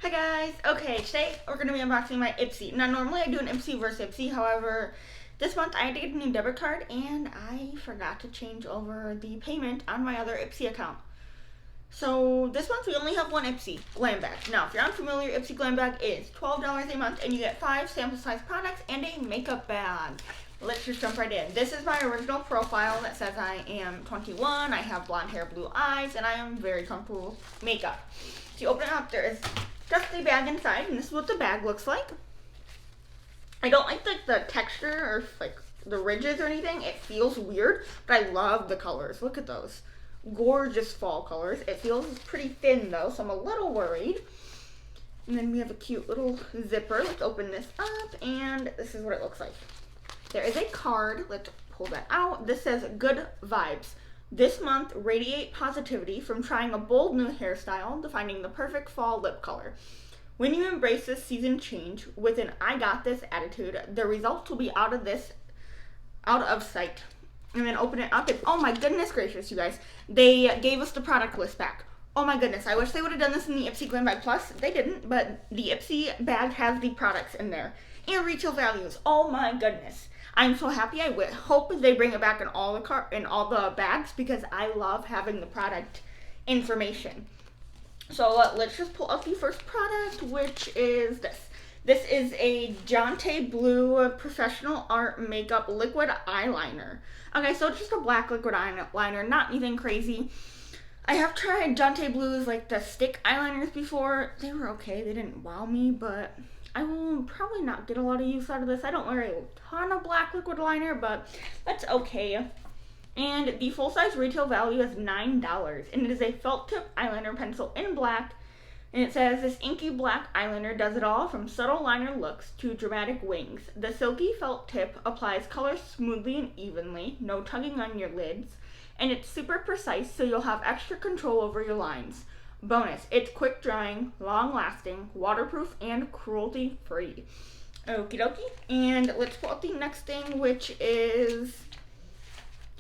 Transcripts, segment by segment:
Hi guys! Okay, today we're going to be unboxing my Ipsy. Now normally I do an Ipsy versus Ipsy, however, this month I had to get a new debit card and I forgot to change over the payment on my other Ipsy account. So this month we only have one Ipsy glam bag. Now if you're unfamiliar, Ipsy glam bag is $12 a month and you get 5 sample size products and a makeup bag. Let's just jump right in. This is my original profile that says I am 21, I have blonde hair, blue eyes, and I am very comfortable with makeup. So you open it up, there is just the bag inside, and this is what the bag looks like. I don't like the texture or like the ridges or anything. It feels weird, but I love the colors. Look at those. Gorgeous fall colors. It feels pretty thin though, so I'm a little worried. And then we have a cute little zipper. Let's open this up, and this is what it looks like. There is a card. Let's pull that out. This says good vibes. This month, radiate positivity from trying a bold new hairstyle to finding the perfect fall lip color. When you embrace this season change with an I got this attitude, the results will be out of sight. And then open it up and oh my goodness gracious, you guys. They gave us the product list back. Oh my goodness, I wish they would have done this in the Ipsy Glam Bag Plus. They didn't, but the Ipsy bag has the products in there. And retail values. Oh my goodness. I'm so happy. I hope they bring it back in all the bags because I love having the product information. So let's just pull out the first product, which is this. This is a Jante Blue Professional Art Makeup Liquid Eyeliner. Okay, so it's just a black liquid eyeliner, not anything crazy. I have tried Jante Blues, like the stick eyeliners before. They were okay. They didn't wow me, but I will probably not get a lot of use out of this. I don't wear a ton of black liquid liner, but that's okay. And the full-size retail value is $9, and it is a felt tip eyeliner pencil in black. And it says, this inky black eyeliner does it all from subtle liner looks to dramatic wings. The silky felt tip applies color smoothly and evenly, no tugging on your lids, and it's super precise so you'll have extra control over your lines. Bonus, it's quick drying, long lasting, waterproof, and cruelty free. Okie dokie. And let's pull out the next thing, which is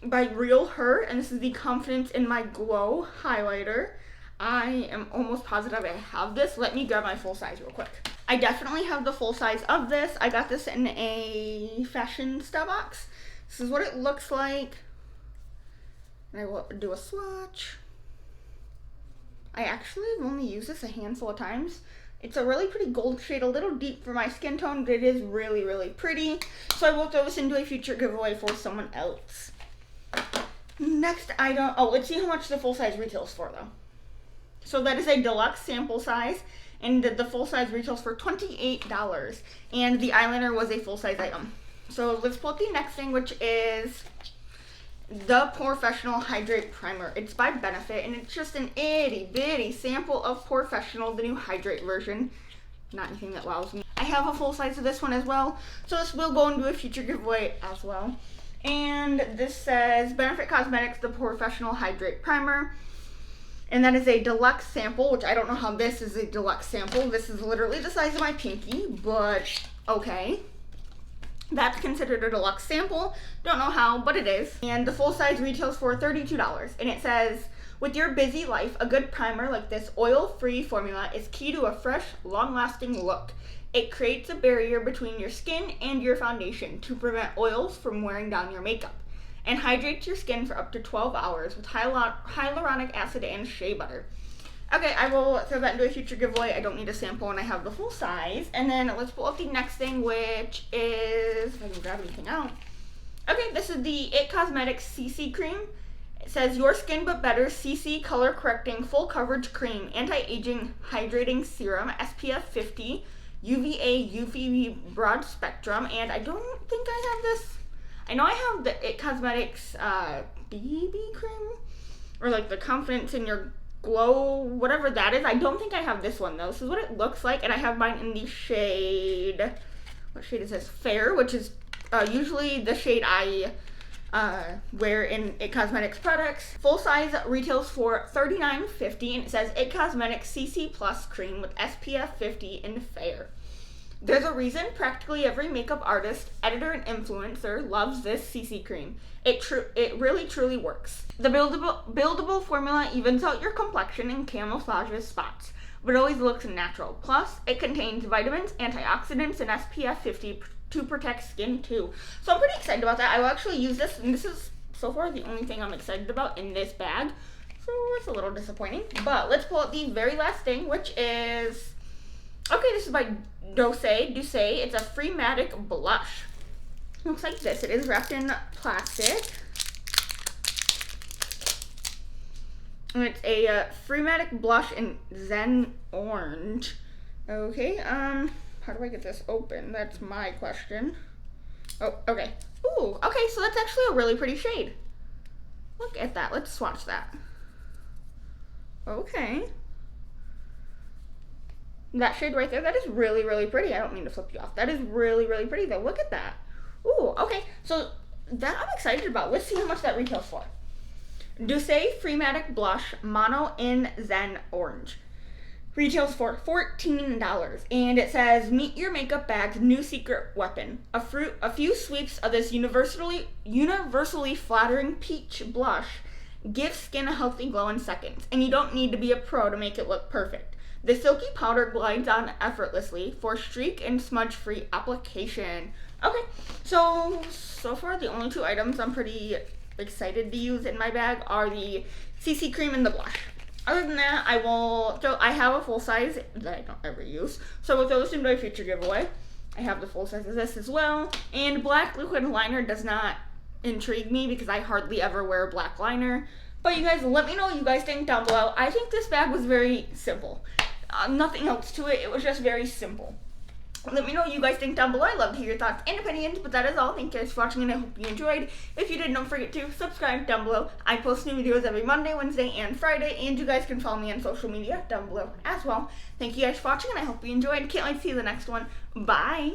by Real Her, and this is the Confidence in My Glow highlighter. I am almost positive I have this. Let me grab my full size real quick. I definitely have the full size of this. I got this in a Fashionista box. This is what it looks like. And I will do a swatch. I actually have only used this a handful of times. It's a really pretty gold shade, a little deep for my skin tone, but it is really, really pretty. So I will throw this into a future giveaway for someone else. Next item, let's see how much the full size retails for though. So that is a deluxe sample size, and the full size retails for $28, and the eyeliner was a full size item. So let's pull up the next thing, which is the Professional Hydrate Primer. It's by Benefit, and it's just an itty bitty sample of Professional, the new Hydrate version. Not anything that wows me. I have a full size of this one as well, so this will go into a future giveaway as well. And this says Benefit Cosmetics, the Professional Hydrate Primer. And that is a deluxe sample, which I don't know how this is a deluxe sample. This is literally the size of my pinky, but okay. That's considered a deluxe sample. Don't know how, but it is. And the full size retails for $32. And it says, with your busy life, a good primer like this oil-free formula is key to a fresh, long-lasting look. It creates a barrier between your skin and your foundation to prevent oils from wearing down your makeup, and hydrates your skin for up to 12 hours with hyaluronic acid and shea butter. Okay, I will throw that into a future giveaway. I don't need a sample and I have the full size. And then let's pull up the next thing, which is, if I can grab anything out. Okay, this is the It Cosmetics CC Cream. It says, your skin but better CC color correcting full coverage cream, anti-aging hydrating serum, SPF 50, UVA, UVB broad spectrum, and I don't think I have this. I know I have the It Cosmetics BB cream, or like the Confidence in Your Glow, whatever that is. I don't think I have this one though. This is what it looks like, and I have mine in the shade, what shade is this? Fair, which is usually the shade I wear in It Cosmetics products. Full size retails for $39.50, and it says It Cosmetics CC Plus Cream with SPF 50 in Fair. There's a reason practically every makeup artist, editor, and influencer loves this CC cream. It really truly works. The buildable formula evens out your complexion and camouflages spots. but it always looks natural. Plus, it contains vitamins, antioxidants, and SPF 50 to protect skin too. So I'm pretty excited about that. I will actually use this, and this is so far the only thing I'm excited about in this bag. So it's a little disappointing. But let's pull out the very last thing, which is, okay, this is by Douce. It's a Freematic blush. Looks like this. It is wrapped in plastic. And it's a Freematic blush in Zen Orange. Okay, how do I get this open? That's my question. Oh, okay. Ooh, okay, so that's actually a really pretty shade. Look at that. Let's swatch that. Okay. That shade right there, that is really, really pretty. I don't mean to flip you off. That is really, really pretty though. Look at that. Ooh, okay. So that I'm excited about. Let's see how much that retails for. Douce Freematic Blush Mono in Zen Orange. Retails for $14. And it says, meet your makeup bag's new secret weapon. A few sweeps of this universally flattering peach blush give skin a healthy glow in seconds. And you don't need to be a pro to make it look perfect. The silky powder glides on effortlessly for streak and smudge-free application. Okay, so far the only two items I'm pretty excited to use in my bag are the CC cream and the blush. Other than that, I have a full size that I don't ever use, so we'll throw this into a future giveaway. I have the full size of this as well, and black liquid liner does not intrigue me because I hardly ever wear black liner. But you guys, let me know what you guys think down below. I think this bag was very simple. Nothing else to it. It was just very simple. Let me know what you guys think down below. I'd love to hear your thoughts and opinions, but that is all. Thank you guys for watching, and I hope you enjoyed. If you did, don't forget to subscribe down below. I post new videos every Monday, Wednesday, and Friday, and you guys can follow me on social media down below as well. Thank you guys for watching, and I hope you enjoyed. Can't wait to see you in the next one. Bye!